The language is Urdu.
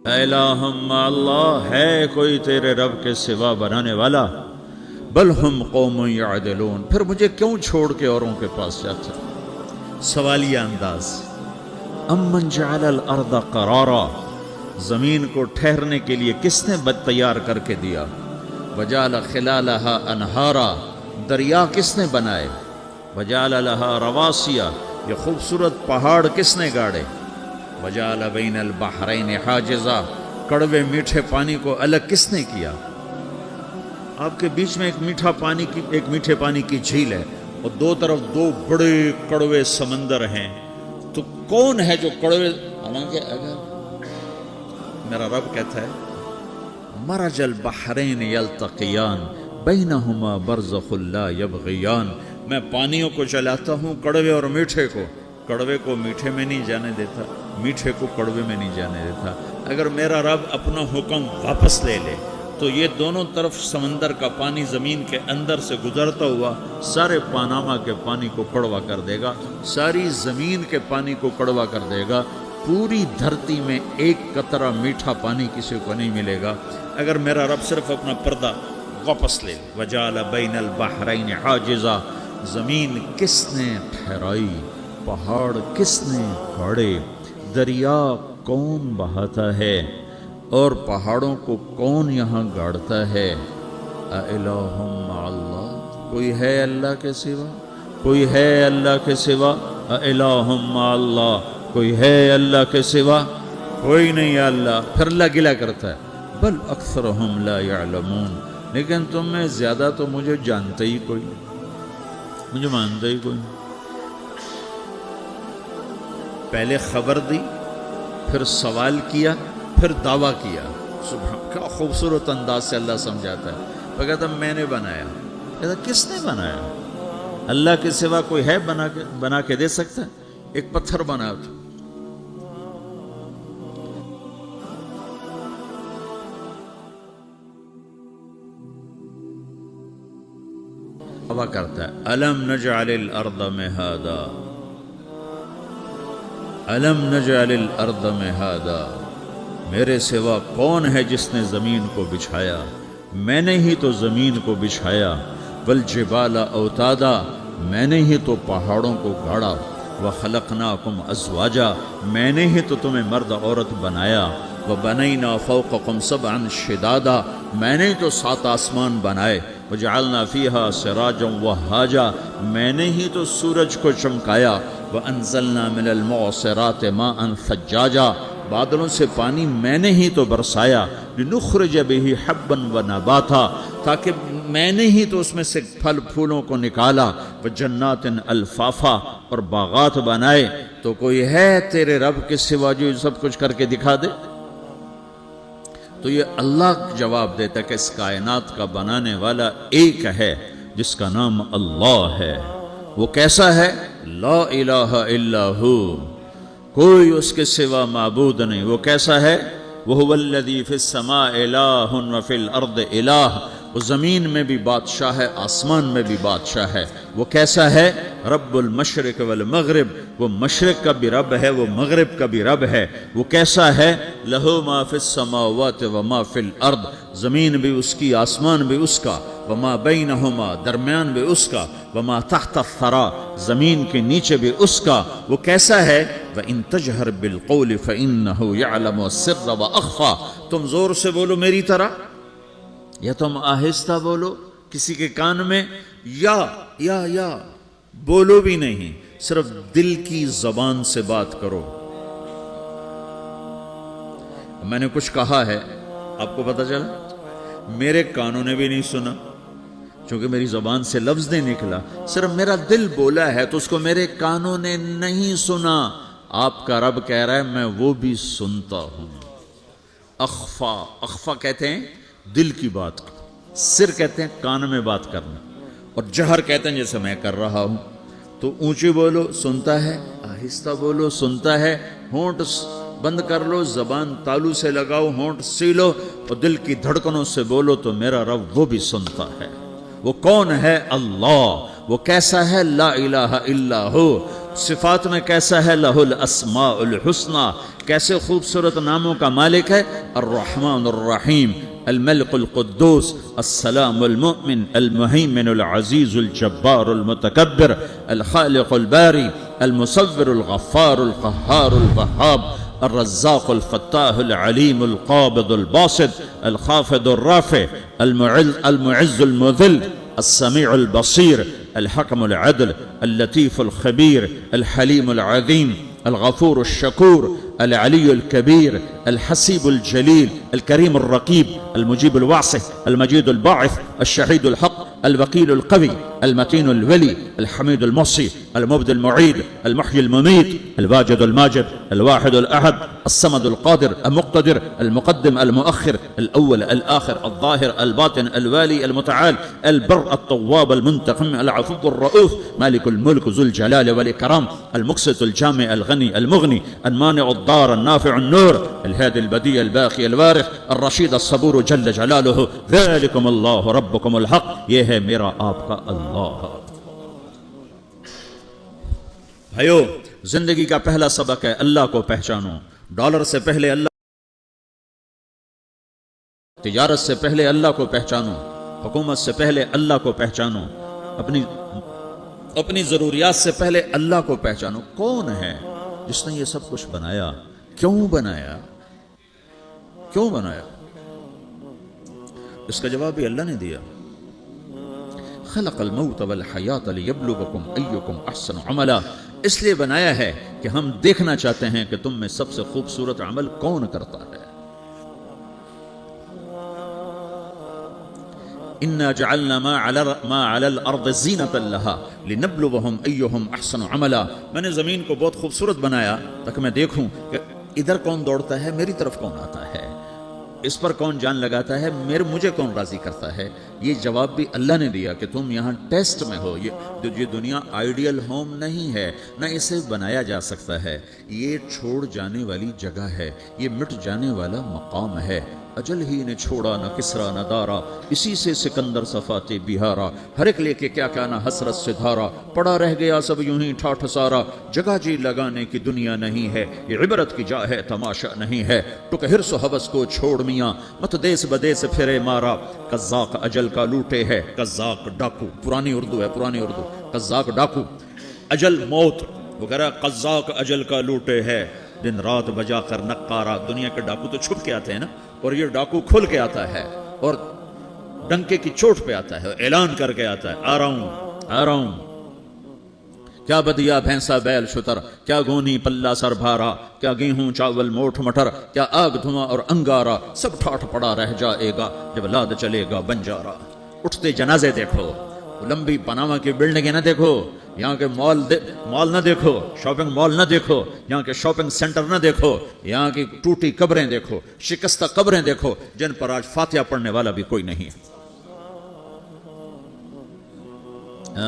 الہم اللہ ہے کوئی تیرے رب کے سوا بنانے والا؟ بل ہم قوم یعدلون، پھر مجھے کیوں چھوڑ کے اوروں کے پاس جاتا؟ سوالیہ انداز۔ امن جعل الارض قرارا، زمین کو ٹھہرنے کے لیے کس نے تیار کر کے دیا؟ وجعل خلالہا انہارا، دریا کس نے بنائے؟ وجعل لہا رواسیا، یہ خوبصورت پہاڑ کس نے گاڑے؟ وجعل بین البحرین حاجزا، کڑوے میٹھے پانی کو الگ کس نے کیا؟ آپ کے بیچ میں ایک میٹھے پانی کی جھیل ہے اور دو طرف دو بڑے کڑوے سمندر ہیں، تو کون ہے جو کڑوے؟ حالانکہ اگر میرا رب کہتا ہے مرج البحرین یلتقیان بینہما برزخ لا یبغیان، میں پانیوں کو چلاتا ہوں، کڑوے اور میٹھے کو، کڑوے کو میٹھے میں نہیں جانے دیتا، میٹھے کو کڑوے میں نہیں جانے دیتا۔ اگر میرا رب اپنا حکم واپس لے لے تو یہ دونوں طرف سمندر کا پانی زمین کے اندر سے گزرتا ہوا سارے پاناما کے پانی کو کڑوا کر دے گا، ساری زمین کے پانی کو کڑوا کر دے گا، پوری دھرتی میں ایک قطرہ میٹھا پانی کسی کو نہیں ملے گا اگر میرا رب صرف اپنا پردہ واپس لے لے۔ وجعل بین البحرین حاجزا، زمین کس نے ٹھہرائی، پہاڑ کس نے گاڑے، دریا کون بہاتا ہے اور پہاڑوں کو کون یہاں گاڑتا ہے؟ اِلَٰهٌ مَّعَ اللَّهِ، کوئی ہے اللہ کے سوا؟ کوئی ہے اللہ کے سوا؟ اِلَٰهٌ مَّعَ اللَّهِ، کوئی ہے اللہ کے سوا؟ کوئی نہیں ہے اللہ۔ پھر اللہ گلہ کرتا ہے بل اکثرہم لا یعلمون، لیکن تم میں زیادہ تو مجھے جانتے ہی کوئی نہیں، مجھے مانتے ہی کوئی نہیں۔ پہلے خبر دی، پھر سوال کیا، پھر دعویٰ کیا۔ سبحان، کیا خوبصورت انداز سے اللہ سمجھاتا ہے۔ وہ کہتا میں نے بنایا، کہتا کس نے بنایا؟ اللہ کے سوا کوئی ہے بنا کے دے سکتا ہے؟ ایک پتھر بنا تو دعویٰ کرتا ہے الم نجعل الارض مہادا، الم نجعل الارض مہادا، میرے سوا کون ہے جس نے زمین کو بچھایا؟ میں نے ہی تو زمین کو بچھایا۔ والجبال اوتادا، میں نے ہی تو پہاڑوں کو گاڑا۔ وخلقناکم ازواجا، میں نے ہی تو تمہیں مرد عورت بنایا۔ وبنینا فوقکم سبعا شدادا، میں نے ہی تو 7 آسمان بنائے۔ وجعلنا فیہا سراجا وہاجا، میں نے ہی تو سورج کو چمکایا۔ وانزلنا من المعصرات ماء ثجاجا، بادلوں سے پانی میں نے ہی تو برسایا۔ لنخرج به حبا ونباتا، تاکہ میں نے ہی تو اس میں سے پھل پھولوں کو نکالا۔ وجنات الفافا، اور باغات بنائے۔ تو کوئی ہے تیرے رب کے سوا جو سب کچھ کر کے دکھا دے؟ تو یہ اللہ جواب دیتا کہ اس کائنات کا بنانے والا ایک ہے جس کا نام اللہ ہے۔ وہ کیسا ہے؟ لا الہ الا ہو، کوئی اس کے سوا معبود نہیں۔ وہ کیسا ہے؟ وَهُوَ الَّذِي فِي السَّمَاءِ إِلَٰهٌ وَفِي الْأَرْضِ إِلَٰهٌ، وہ زمین میں بھی بادشاہ ہے، آسمان میں بھی بادشاہ ہے۔ وہ کیسا ہے؟ رب المشرق والمغرب، وہ مشرق کا بھی رب ہے، وہ مغرب کا بھی رب ہے۔ وہ کیسا ہے؟ لَهُ مَا فِي السَّمَاوَاتِ وَمَا فِي الْأَرْضِ، زمین بھی اس کی، آسمان بھی اس کا۔ وَمَا بَيْنَهُمَا، درمیان بھی اس کا۔ وَمَا تَحْتَ الثَّرَىٰ، زمین کے نیچے بھی اس کا۔ وہ کیسا ہے؟ وَإِن تَجْهَرْ بِالْقَوْلِ فَإِنَّهُ يَعْلَمُ السِّرَّ وَأَخْفَىٰ، تم زور سے بولو میری طرح یا تم آہستہ بولو کسی کے کان میں، یا بولو بھی نہیں، صرف دل کی زبان سے بات کرو۔ میں نے کچھ کہا ہے، آپ کو پتہ چلا؟ میرے کانوں نے بھی نہیں سنا، چونکہ میری زبان سے لفظ نہیں نکلا، صرف میرا دل بولا ہے تو اس کو میرے کانوں نے نہیں سنا۔ آپ کا رب کہہ رہا ہے میں وہ بھی سنتا ہوں۔ اخفا، اخفا کہتے ہیں دل کی بات، سر کہتے ہیں کان میں بات کرنا، اور جہر کہتے ہیں جیسے میں کر رہا ہوں۔ تو اونچی بولو سنتا ہے، آہستہ بولو سنتا ہے، ہونٹ بند کر لو، زبان تالو سے لگاؤ، ہونٹ سیلو اور دل کی دھڑکنوں سے بولو تو میرا رب وہ بھی سنتا ہے۔ وہ کون ہے؟ اللہ۔ وہ کیسا ہے؟ لا الہ الا ہو، صفات میں کیسا ہے؟ لہ الاسماء الحسنى، کیسے خوبصورت ناموں کا مالک ہے؟ الرحمن الرحیم، الملك القدوس، السلام المؤمن، المهيمن العزيز الجبار المتكبر، الخالق الباري، المصور الغفار القهار الوهاب، الرزاق الفتاح العليم القابض الباسط، الخافض الرافع، المعز المذل، السميع البصير، الحكم العدل، اللطيف الخبير، الحليم العظيم، الغفور الشكور، العلي الكبير، الحسيب الجليل، الكريم الرقيب، المجيب الواسع، المجيد الباعث، الشهيد الحق، الوكيل القوي، المتين الولي، الحميد المحصي، المبدي المعيد، المحيي المميت، الواجد الماجد، الواحد الأحد، الصمد القادر، المقتدر، المقدم المؤخر، الأول الآخر، الظاهر الباطن، الوالي المتعال، البر التواب المنتقم، العفو الرؤوف، مالك الملك ذو الجلال والإكرام، المقسط الجامع الغني المغني، المانع الضار النافع النور، الهادي البديع الباقي الوارث، الرشيد الصبور جل جلاله، ذلكم الله ربكم الحق، یہ ہے میرا آپ کا اللہ۔ بھائیو، زندگی کا پہلا سبق ہے اللہ کو پہچانو۔ ڈالر سے پہلے اللہ، تجارت سے پہلے اللہ کو پہچانو، حکومت سے پہلے اللہ کو پہچانو، اپنی ضروریات سے پہلے اللہ کو پہچانو۔ کون ہے جس نے یہ سب کچھ بنایا؟ کیوں بنایا؟ کیوں بنایا؟ اس کا جواب بھی اللہ نے دیا۔ خلق الموت والحیات لیبلوکم ایکم احسن عملا، اس لیے بنایا ہے کہ ہم دیکھنا چاہتے ہیں کہ تم میں سب سے خوبصورت عمل کون کرتا ہے۔ انا جعلنا ما علی الارض زینۃ لها لنبلوہم ایہم احسن عملا، میں نے زمین کو بہت خوبصورت بنایا تاکہ میں دیکھوں کہ ادھر کون دوڑتا ہے، میری طرف کون آتا ہے، اس پر کون جان لگاتا ہے، مجھے کون راضی کرتا ہے۔ یہ جواب بھی اللہ نے دیا کہ تم یہاں ٹیسٹ میں ہو۔ یہ دنیا آئیڈیل ہوم نہیں ہے، نہ اسے بنایا جا سکتا ہے، یہ چھوڑ جانے والی جگہ ہے، یہ مٹ جانے والا مقام ہے۔ اجل ہی نے چھوڑا نہ کسرا نہ دارا، اسی سے سکندر صفاتے بہارا، ہر ایک لے کے کیا نہ حسرت سے دھارا، پڑا رہ گیا سب یوں ہی ٹھاٹھ سارا، جگہ جی لگانے کی دنیا نہیں ہے، یہ عبرت کی جا ہے تماشا نہیں ہے، ٹک حرص و حوث کو چھوڑ میاں، مت دیس بدیس پھرے مارا، قزاق اجل کا لوٹے ہے، قزاق ڈاکو، پرانی اردو ہے، پرانی اردو، قزاق ڈاکو، اجل موت وغیرہ، قزاق اجل کا لوٹے ہے، دن رات بجا کر نقارا۔ دنیا کے ڈاکو تو چھپ کے آتے ہیں نا، اور یہ ڈاکو کھل کے آتا ہے اور ڈنکے کی چوٹ پہ آتا ہے، اعلان کر کے آتا ہے، آ رہا ہوں آ رہا ہوں۔ کیا بدیا بھینسا بیل شتر، کیا گونی پلہ سر بھارا، کیا گیہوں چاول موٹھ مٹر، کیا آگ دھواں اور انگارا، سب ٹھاٹھ پڑا رہ جائے گا جب لاد چلے گا بنجارا۔ اٹھتے جنازے دیکھو، لمبی پاناما کی بلڈنگیں نہ دیکھو، یہاں کے مال نہ دیکھو، شاپنگ مال نہ دیکھو، یہاں کے شاپنگ سینٹر نہ دیکھو، یہاں کی ٹوٹی قبریں دیکھو، شکستہ قبریں دیکھو، جن پر آج فاتحہ پڑھنے والا بھی کوئی نہیں ہے۔